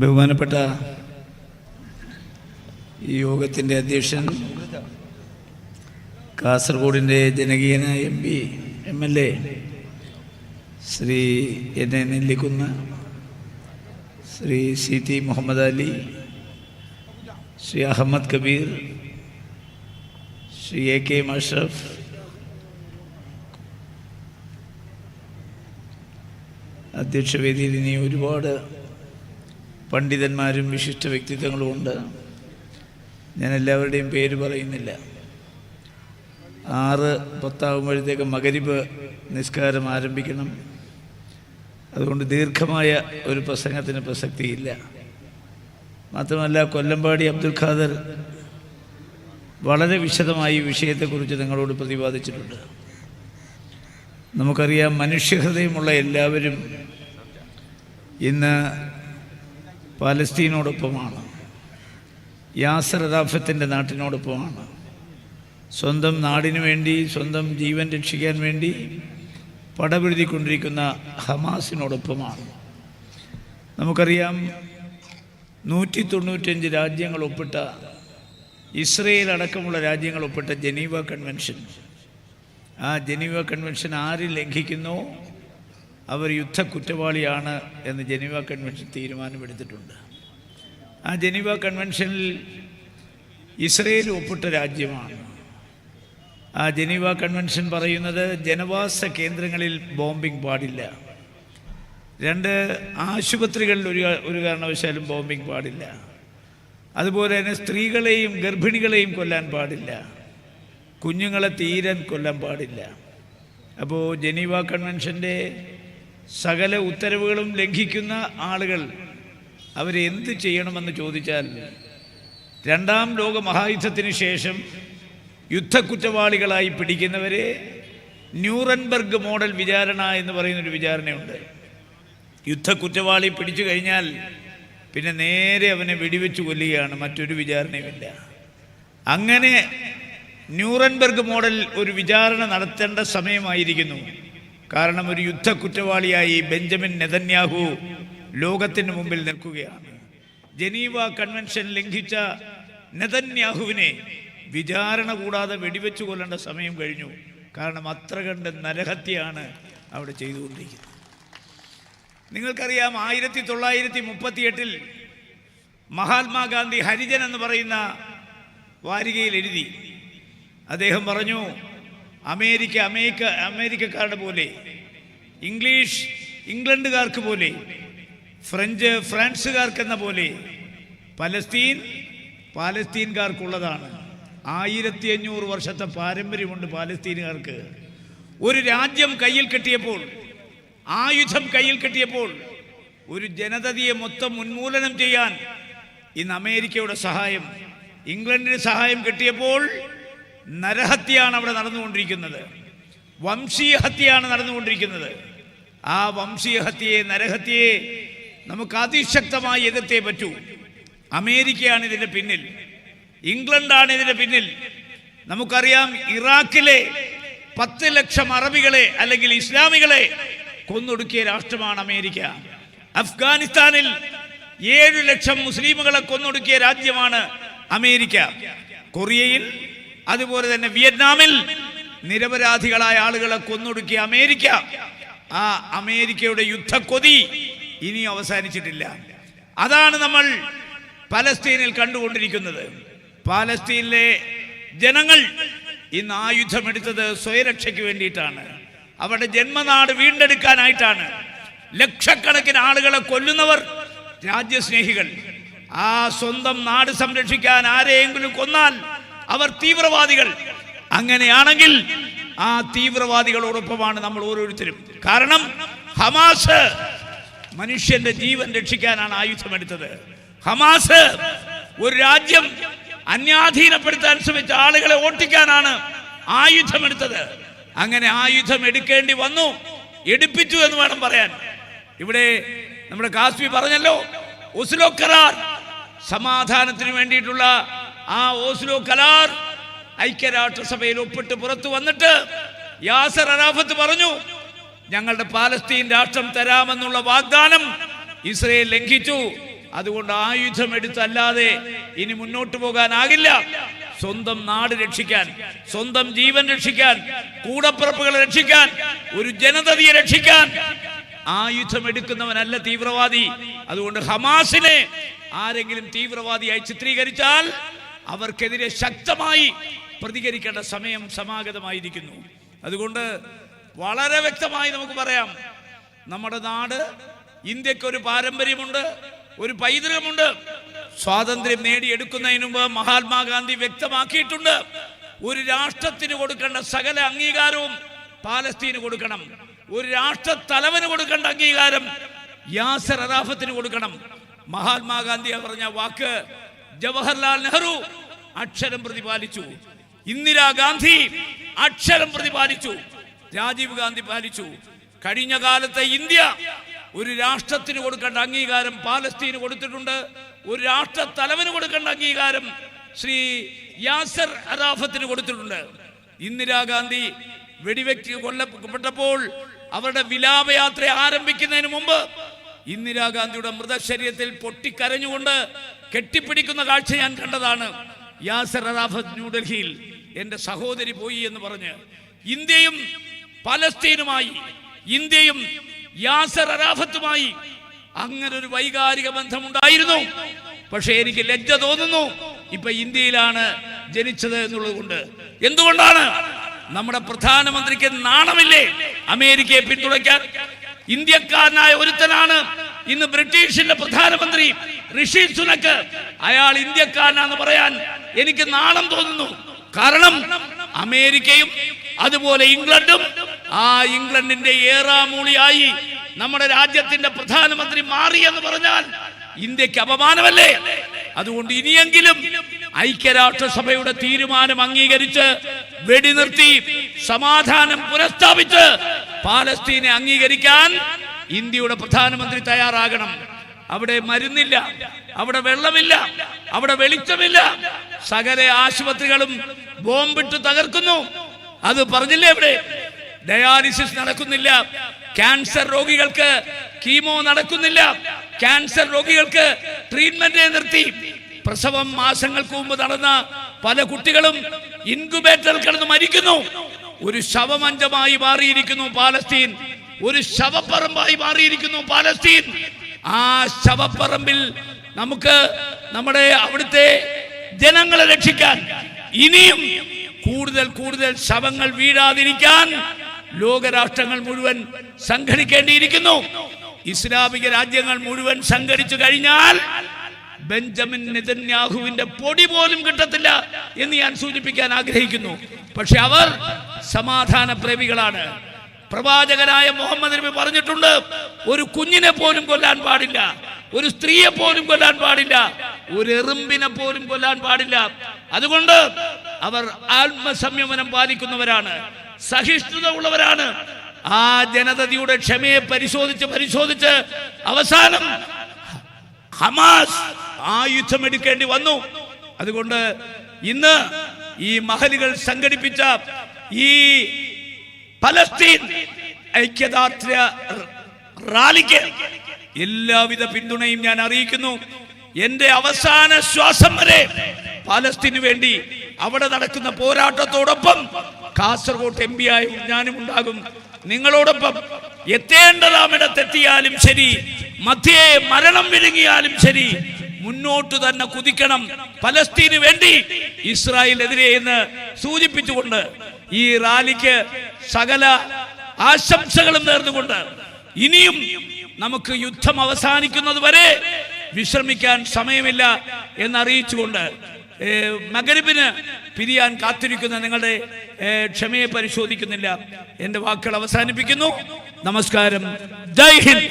ബഹുമാനപ്പെട്ട ഈ യോഗത്തിൻ്റെ അധ്യക്ഷൻ, കാസർഗോഡിൻ്റെ ജനകീയനായ MLA. Shri N Nellikkunnu, Shri CT. Muhammad Ali, Shri Ahmed Kabir, Shri AK. Ashraf, അധ്യക്ഷവേദിയിൽ ഇനി ഒരുപാട് പണ്ഡിതന്മാരും വിശിഷ്ട വ്യക്തിത്വങ്ങളുമുണ്ട്. ഞാൻ എല്ലാവരുടെയും പേര് പറയുന്നില്ല. 6:10 മഗ്‌രിബ് നിസ്കാരം ആരംഭിക്കണം. അതുകൊണ്ട് ദീർഘമായ ഒരു പ്രസംഗത്തിന് പ്രസക്തിയില്ല. മാത്രമല്ല, കൊല്ലമ്പാടി അബ്ദുൽ ഖാദർ വളരെ വിശദമായി ഈ വിഷയത്തെക്കുറിച്ച് നിങ്ങളോട് പ്രതിപാദിച്ചിട്ടുണ്ട്. നമുക്കറിയാം, മനുഷ്യഹൃദയമുള്ള എല്ലാവരും ഇന്ന് പാലസ്തീനോടൊപ്പമാണ്, യാസർ അറാഫത്തിൻ്റെ നാട്ടിനോടൊപ്പമാണ്, സ്വന്തം നാടിനു വേണ്ടി, സ്വന്തം ജീവൻ രക്ഷിക്കാൻ വേണ്ടി പടപൊരുതിക്കൊണ്ടിരിക്കുന്ന ഹമാസിനോടൊപ്പമാണ്. നമുക്കറിയാം, 195 രാജ്യങ്ങൾ ഒപ്പിട്ട, ഇസ്രയേൽ അടക്കമുള്ള രാജ്യങ്ങൾ ഒപ്പിട്ട ജനീവ കൺവെൻഷൻ, ആ ജനീവ കൺവെൻഷൻ ആര് ലംഘിക്കുന്നോ അവർ യുദ്ധ കുറ്റവാളിയാണ് എന്ന് ജനീവ കൺവെൻഷൻ തീരുമാനമെടുത്തിട്ടുണ്ട്. ആ ജനീവ കൺവെൻഷനിൽ ഇസ്രയേൽ ഒപ്പിട്ട രാജ്യമാണ്. ആ ജനീവ കൺവെൻഷൻ പറയുന്നത് ജനവാസ കേന്ദ്രങ്ങളിൽ ബോംബിംഗ് പാടില്ല. 2 ആശുപത്രികളിൽ ഒരു കാരണവശാലും ബോംബിംഗ് പാടില്ല. അതുപോലെ തന്നെ സ്ത്രീകളെയും ഗർഭിണികളെയും കൊല്ലാൻ പാടില്ല, കുഞ്ഞുങ്ങളെ തീരെ കൊല്ലാൻ പാടില്ല. അപ്പോൾ ജനീവ കൺവെൻഷൻ്റെ സകല ഉത്തരവുകളും ലംഘിക്കുന്ന ആളുകൾ അവരെന്ത് ചെയ്യണമെന്ന് ചോദിച്ചാൽ, 2ാം ലോക മഹായുദ്ധത്തിന് ശേഷം യുദ്ധക്കുറ്റവാളികളായി പിടിക്കുന്നവരെ ന്യൂറൻബർഗ് മോഡൽ വിചാരണ എന്ന് പറയുന്നൊരു വിചാരണയുണ്ട്. യുദ്ധക്കുറ്റവാളി പിടിച്ചു കഴിഞ്ഞാൽ പിന്നെ നേരെ അവനെ വെടിവെച്ച് കൊല്ലുകയാണ്, മറ്റൊരു വിചാരണയുമില്ല. അങ്ങനെ ന്യൂറൻബർഗ് മോഡൽ ഒരു വിചാരണ നടത്തേണ്ട സമയമായിരിക്കുന്നു. കാരണം ഒരു യുദ്ധക്കുറ്റവാളിയായി ബെഞ്ചമിൻ നെതന്യാഹു ലോകത്തിന് മുമ്പിൽ നിൽക്കുകയാണ്. ജനീവ കൺവെൻഷൻ ലംഘിച്ച നെതന്യാഹുവിനെ വിചാരണ കൂടാതെ വെടിവെച്ച് കൊല്ലേണ്ട സമയം കഴിഞ്ഞു. കാരണം അത്ര കണ്ട് നരഹത്യയാണ് അവിടെ ചെയ്തുകൊണ്ടിരിക്കുന്നത്. നിങ്ങൾക്കറിയാം, 1938 മഹാത്മാഗാന്ധി ഹരിജൻ എന്ന് പറയുന്ന വാരികയിൽ എഴുതി. അദ്ദേഹം പറഞ്ഞു, അമേരിക്കക്കാരുടെ പോലെ, ഇംഗ്ലീഷ് ഇംഗ്ലണ്ടുകാർക്ക് പോലെ, ഫ്രഞ്ച് ഫ്രാൻസുകാർക്കെന്ന പോലെ പാലസ്തീൻകാർക്കുള്ളതാണ്. 1500 വർഷത്തെ പാരമ്പര്യമുണ്ട് പാലസ്തീനുകാർക്ക്. ഒരു രാജ്യം കയ്യിൽ കെട്ടിയപ്പോൾ, ആയുധം കയ്യിൽ കെട്ടിയപ്പോൾ, ഒരു ജനതയെ മൊത്തം ഉന്മൂലനം ചെയ്യാൻ ഇന്ന് അമേരിക്കയുടെ സഹായം, ഇംഗ്ലണ്ടിന് സഹായം കിട്ടിയപ്പോൾ നരഹത്യയാണ് അവിടെ നടന്നുകൊണ്ടിരിക്കുന്നത്. വംശീയ ഹത്യയാണ് നടന്നുകൊണ്ടിരിക്കുന്നത്. ആ വംശീയ ഹത്യയെ, നരഹത്യയെ നമുക്ക് അതിശക്തമായി എതിർത്തേ പറ്റൂ. അമേരിക്കയാണ് ഇതിൻ്റെ പിന്നിൽ, ഇംഗ്ലണ്ടാണ് ഇതിൻ്റെ പിന്നിൽ. നമുക്കറിയാം, ഇറാഖിലെ 10 ലക്ഷം അറബികളെ അല്ലെങ്കിൽ ഇസ്ലാമികളെ കൊന്നൊടുക്കിയ രാഷ്ട്രമാണ് അമേരിക്ക. അഫ്ഗാനിസ്ഥാനിൽ 7 ലക്ഷം മുസ്ലിമുകളെ കൊന്നൊടുക്കിയ രാജ്യമാണ് അമേരിക്ക. കൊറിയയിൽ, അതുപോലെ തന്നെ വിയറ്റ്നാമിൽ നിരപരാധികളായ ആളുകളെ കൊന്നൊടുക്കിയ അമേരിക്ക. ആ അമേരിക്കയുടെ യുദ്ധക്കൊതി ഇനി അവസാനിച്ചിട്ടില്ല. അതാണ് നമ്മൾ പലസ്തീനിൽ കണ്ടുകൊണ്ടിരിക്കുന്നത്. പാലസ്തീനിലെ ജനങ്ങൾ ഇന്ന് ആയുധമെടുത്തത് സ്വയരക്ഷയ്ക്ക് വേണ്ടിയിട്ടാണ്, അവരുടെ ജന്മനാട് വീണ്ടെടുക്കാനായിട്ടാണ്. ലക്ഷക്കണക്കിന് ആളുകളെ കൊല്ലുന്നവർ രാജ്യസ്നേഹികൾ. ആ സ്വന്തം നാട് സംരക്ഷിക്കാൻ ആരെയെങ്കിലും കൊന്നാൽ അവർ തീവ്രവാദികൾ. അങ്ങനെയാണെങ്കിൽ ആ തീവ്രവാദികളോടൊപ്പമാണ് നമ്മൾ ഓരോരുത്തരും. കാരണം ഹമാസ് മനുഷ്യന്റെ ജീവൻ രക്ഷിക്കാനാണ് ആയുധമെടുത്തത്. ഹമാസ് ഒരു രാജ്യം അന്യാധീനപ്പെടുത്താൻ ശ്രമിച്ച ആളുകളെ ഓട്ടിക്കാനാണ് ആയുധമെടുത്തത്. അങ്ങനെ ആയുധം എടുക്കേണ്ടി വന്നു, എടുപ്പിച്ചു എന്ന് വേണം പറയാൻ. ഇവിടെ നമ്മുടെ കാസ്മി പറഞ്ഞല്ലോ, ഓസ്ലോ കരാർ, സമാധാനത്തിന് വേണ്ടിയിട്ടുള്ള ആ ഓസ്ലോ കരാർ ഐക്യരാഷ്ട്രസഭയിൽ ഒപ്പിട്ട് പുറത്തു വന്നിട്ട് യാസർ അറാഫത്ത് പറഞ്ഞു, ഞങ്ങളുടെ പാലസ്തീൻ രാഷ്ട്രം തരാമെന്നുള്ള വാഗ്ദാനം ഇസ്രയേൽ ലംഘിച്ചു. അതുകൊണ്ട് ആയുധമെടുത്തല്ലാതെ ഇനി മുന്നോട്ട് പോകാനാകില്ല. സ്വന്തം നാട് രക്ഷിക്കാൻ, സ്വന്തം ജീവൻ രക്ഷിക്കാൻ, കൂടപ്പിറപ്പുകളെ രക്ഷിക്കാൻ, ഒരു ജനതയെ രക്ഷിക്കാൻ ആയുധമെടുക്കുന്നവനല്ല തീവ്രവാദി. അതുകൊണ്ട് ഹമാസിനെ ആരെങ്കിലും തീവ്രവാദിയായി ചിത്രീകരിച്ചാൽ അവർക്കെതിരെ ശക്തമായി പ്രതികരിക്കേണ്ട സമയം സമാഗതമായിരിക്കുന്നു. അതുകൊണ്ട് വളരെ വ്യക്തമായി നമുക്ക് പറയാം, നമ്മുടെ നാട്, ഇന്ത്യക്കൊരു പാരമ്പര്യമുണ്ട്, ഒരു പൈതൃകമുണ്ട്. സ്വാതന്ത്ര്യം നേടിയെടുക്കുന്നതിന് മുമ്പ് മഹാത്മാഗാന്ധി വ്യക്തമാക്കിയിട്ടുണ്ട്, ഒരു രാഷ്ട്രത്തിന് കൊടുക്കേണ്ട സകല അംഗീകാരവും പാലസ്തീന് കൊടുക്കണം. ഒരു രാഷ്ട്ര തലവന് കൊടുക്കേണ്ട അംഗീകാരം യാസർ അറാഫത്തിന് കൊടുക്കണം. മഹാത്മാഗാന്ധി പറഞ്ഞ വാക്ക് ജവഹർലാൽ നെഹ്റു അക്ഷരം പ്രതിപാലിച്ചു, ഇന്ദിരാഗാന്ധി അക്ഷരം പ്രതിപാലിച്ചു, രാജീവ് ഗാന്ധി പാലിച്ചു. കഴിഞ്ഞ കാലത്തെ ഇന്ത്യ ഒരു രാഷ്ട്രത്തിന് കൊടുക്കേണ്ട അംഗീകാരം പാലസ്തീന് കൊടുത്തിട്ടുണ്ട്. ഒരു രാഷ്ട്ര തലവന് കൊടുക്കേണ്ട അംഗീകാരം ശ്രീ യാസർ അറാഫത്തിന് കൊടുത്തിട്ടുണ്ട്. ഇന്ദിരാഗാന്ധി വെടിവെച്ച് കൊല്ലപ്പെട്ടപ്പോൾ അവരുടെ വിലാപയാത്ര ആരംഭിക്കുന്നതിന് മുമ്പ് ഇന്ദിരാഗാന്ധിയുടെ മൃതശരീരത്തിൽ പൊട്ടിക്കരഞ്ഞുകൊണ്ട് കെട്ടിപ്പിടിക്കുന്ന കാഴ്ച ഞാൻ കണ്ടതാണ്. യാസർ അറാഫത്ത് ന്യൂഡൽഹിയിൽ എൻ്റെ സഹോദരി പോയി എന്ന് പറഞ്ഞ് ഇന്ത്യയും പലസ്തീനുമായി, ഇന്ത്യയും യാസർ അറാഫത്തുമായി അങ്ങനെ ഒരു വൈകാരിക ബന്ധമുണ്ടായിരുന്നു. പക്ഷേ എനിക്ക് ലജ്ജ തോന്നുന്നു, ഇപ്പൊ ഇന്ത്യയിലാണ് ജനിച്ചത് എന്നുള്ളത് കൊണ്ട്. എന്തുകൊണ്ടാണ്? നമ്മുടെ പ്രധാനമന്ത്രിക്ക് നാണമില്ലേ അമേരിക്കയെ പിന്തുണയ്ക്കാൻ? ഇന്ത്യക്കാരനായ ഒരുത്തനാണ് ഇന്ന് ബ്രിട്ടീഷിന്റെ പ്രധാനമന്ത്രി ഋഷി സുനക്. അയാൾ ഇന്ത്യക്കാരനാണെന്ന് പറയാൻ എനിക്ക് നാണം തോന്നുന്നു. കാരണം അമേരിക്കയും അതുപോലെ ഇംഗ്ലണ്ടും, ആ ഇംഗ്ലണ്ടിന്റെ ഏറാമൂളിയായി നമ്മുടെ രാജ്യത്തിന്റെ പ്രധാനമന്ത്രി മാറി എന്ന് പറഞ്ഞാൽ ഇന്ത്യക്ക് അപമാനമല്ലേ? അതുകൊണ്ട് ഇനിയെങ്കിലും ഐക്യരാഷ്ട്രസഭയുടെ തീരുമാനം അംഗീകരിച്ച് വെടിനിർത്തി സമാധാനം പുനഃസ്ഥാപിച്ച് പാലസ്തീനെ അംഗീകരിക്കാൻ ഇന്ത്യയുടെ പ്രധാനമന്ത്രി തയ്യാറാകണം. അവിടെ മരുന്നില്ല, അവിടെ വെള്ളമില്ല, അവിടെ വെളിച്ചമില്ല, സകല ആശുപത്രികളും ബോംബിട്ട് തകർക്കുന്നു. അത് പറഞ്ഞില്ലേ? ഇവിടെ ഡയാലിസിസ് നടക്കുന്നില്ല, ക്യാൻസർ രോഗികൾക്ക് കീമോ നടക്കുന്നില്ല, ക്യാൻസർ രോഗികൾക്ക് ട്രീറ്റ്മെന്റ് നിർത്തി. പ്രസവം മാസങ്ങൾക്ക് മുമ്പ് നടന്ന പല കുട്ടികളും ഇൻക്യുബേറ്ററിൽ കിടന്ന് മരിക്കുന്നു. ഒരു ശവമഞ്ചമായി മാറിയിരിക്കുന്നു പാലസ്തീൻ, ഒരു ശവപ്പറമ്പായി മാറിയിരിക്കുന്നു പാലസ്തീൻ. ആ ശവപ്പറമ്പിൽ നമുക്ക് നമ്മുടെ അവിടുത്തെ ജനങ്ങളെ രക്ഷിക്കാൻ, ഇനിയും കൂടുതൽ കൂടുതൽ ശവങ്ങൾ വീഴാതിരിക്കാൻ ലോകരാഷ്ട്രങ്ങൾ മുഴുവൻ സംഘടിക്കേണ്ടിയിരിക്കുന്നു. ഇസ്ലാമിക രാജ്യങ്ങൾ മുഴുവൻ സംഘടിച്ചു കഴിഞ്ഞാൽ ബെഞ്ചമിൻ നെതന്യാഹുവിന്റെ പൊടി പോലും കിട്ടത്തില്ല എന്ന് ഞാൻ സൂചിപ്പിക്കാൻ ആഗ്രഹിക്കുന്നു. പക്ഷെ അവർ സമാധാന പ്രേമികളാണ്. പ്രവാചകനായ മുഹമ്മദ് നബി പറഞ്ഞിട്ടുണ്ട്, ഒരു കുഞ്ഞിനെ പോലും കൊല്ലാൻ പാടില്ല, ഒരു സ്ത്രീയെ പോലും കൊല്ലാൻ പാടില്ല, ഒരു എറുമ്പിനെ പോലും കൊല്ലാൻ പാടില്ല. അതുകൊണ്ട് അവർ ആത്മസംയമനം പാലിക്കുന്നവരാണ്, സഹിഷ്ണുത ഉള്ളവരാണ്. ആ ജനതയുടെ ക്ഷമയെ പരിശോധിച്ച് അവസാനം ഹമാസ് ആയുധമെടുക്കേണ്ടി വന്നു. അതുകൊണ്ട് ഇന്ന് ഈ മഹലുകൾ സംഘടിപ്പിച്ച ഈ പലസ്തീൻ ഐക്യദാർഢ്യ റാലിക്ക് എല്ലാവിധ പിന്തുണയും ഞാൻ അറിയിക്കുന്നു. എന്റെ അവസാന ശ്വാസം വരെ പാലസ്തീനു വേണ്ടി അവിടെ നടക്കുന്ന പോരാട്ടത്തോടൊപ്പം കാസർഗോഡ് MP ആയി ഞാനും ഉണ്ടാകും, നിങ്ങളോടൊപ്പം. എത്തേണ്ടതാമിടത്തെത്തിയാലും ശരി, മധ്യേ മരണം വിഴുങ്ങിയാലും ശരി, മുന്നോട്ട് തന്നെ കുതിക്കണം പലസ്തീന് വേണ്ടി, ഇസ്രായേലിനെതിരെ എന്ന് സൂചിപ്പിച്ചുകൊണ്ട് ഈ റാലിക്ക് സകല ആശംസകളും നേർന്നുകൊണ്ട് ഇനിയും നമുക്ക് യുദ്ധം അവസാനിക്കുന്നത് വരെ വിശ്രമിക്കാൻ സമയമില്ല എന്നറിയിച്ചുകൊണ്ട് മഗ്‌രിബിന് പിരിയാൻ കാത്തിരിക്കുന്ന നിങ്ങളുടെ ക്ഷമയെ പരിശോധിക്കുന്നില്ല. എൻ്റെ വാക്കുകൾ അവസാനിപ്പിക്കുന്നു. നമസ്കാരം. ജയ് ഹിന്ദ്.